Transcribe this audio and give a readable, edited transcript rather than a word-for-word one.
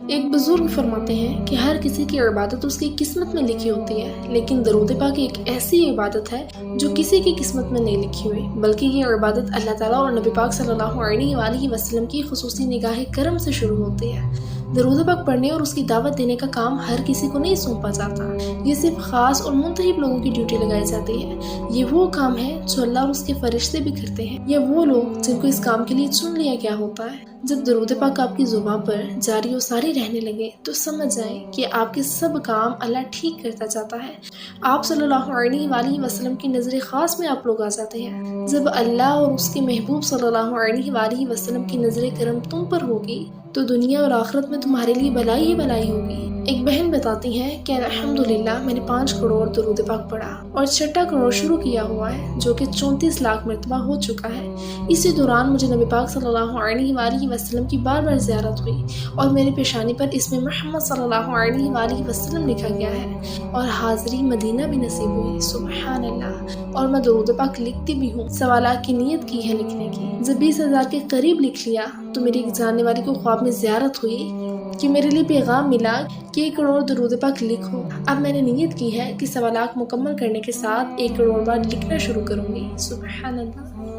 ایک بزرگ فرماتے ہیں کہ ہر کسی کی عبادت اس کی قسمت میں لکھی ہوتی ہے، لیکن درود پاک ایک ایسی عبادت ہے جو کسی کی قسمت میں نہیں لکھی ہوئی، بلکہ یہ عبادت اللہ تعالیٰ اور نبی پاک صلی اللہ علیہ وآلہ وسلم کی خصوصی نگاہ کرم سے شروع ہوتی ہے۔ درود پاک پڑھنے اور اس کی دعوت دینے کا کام ہر کسی کو نہیں سونپا جاتا، یہ صرف خاص اور منتخب لوگوں کی ڈیوٹی لگائی جاتی ہے۔ یہ وہ کام ہے جو اللہ اور اس کے فرشتے بھی کرتے ہیں، یا وہ لوگ جن کو اس کام کے لیے چن لیا گیا ہوتا ہے۔ جب درود پاک آپ کی زبان پر جاری و ساری رہنے لگے تو سمجھ جائیں کہ آپ کے سب کام اللہ ٹھیک کرتا جاتا ہے۔ آپ صلی اللہ علیہ وآلہ وسلم کی نظر خاص میں آپ لوگ آ جاتے ہیں۔ جب اللہ اور اس کے محبوب صلی اللہ علیہ وآلہ وسلم کی نظر کرم تم پر ہوگی تو دنیا اور آخرت میں تمہارے لیے بھلائی ہی بھلائی ہوگی۔ ایک بہن بتاتی ہیں کہ الحمدللہ میں نے 5 کروڑ درود پاک پڑھا اور 6 کروڑ شروع کیا ہوا ہے، جو کہ 34 لاکھ مرتبہ ہو چکا ہے۔ اسی دوران مجھے نبی پاک صلی اللہ علیہ وآلہ وسلم کی بار بار زیارت ہوئی اور میرے پیشانی پر اسم محمد صلی اللہ علیہ وآلہ وسلم لکھا گیا ہے اور حاضری مدینہ بھی نصیب ہوئی۔ سبحان اللہ۔ اور میں درود پاک لکھتی بھی ہوں، سوالات کی نیت کی ہے لکھنے کی۔ جب 20,000 کے قریب لکھ لیا تو میری ایک جاننے والی کو خواب میں زیارت ہوئی کہ میرے لیے پیغام ملا کہ 1 کروڑ درود پاک لکھو۔ اب میں نے نیت کی ہے کہ سوالات مکمل کرنے کے ساتھ 1 کروڑ بار لکھنا شروع کروں گی۔ سبحان اللہ۔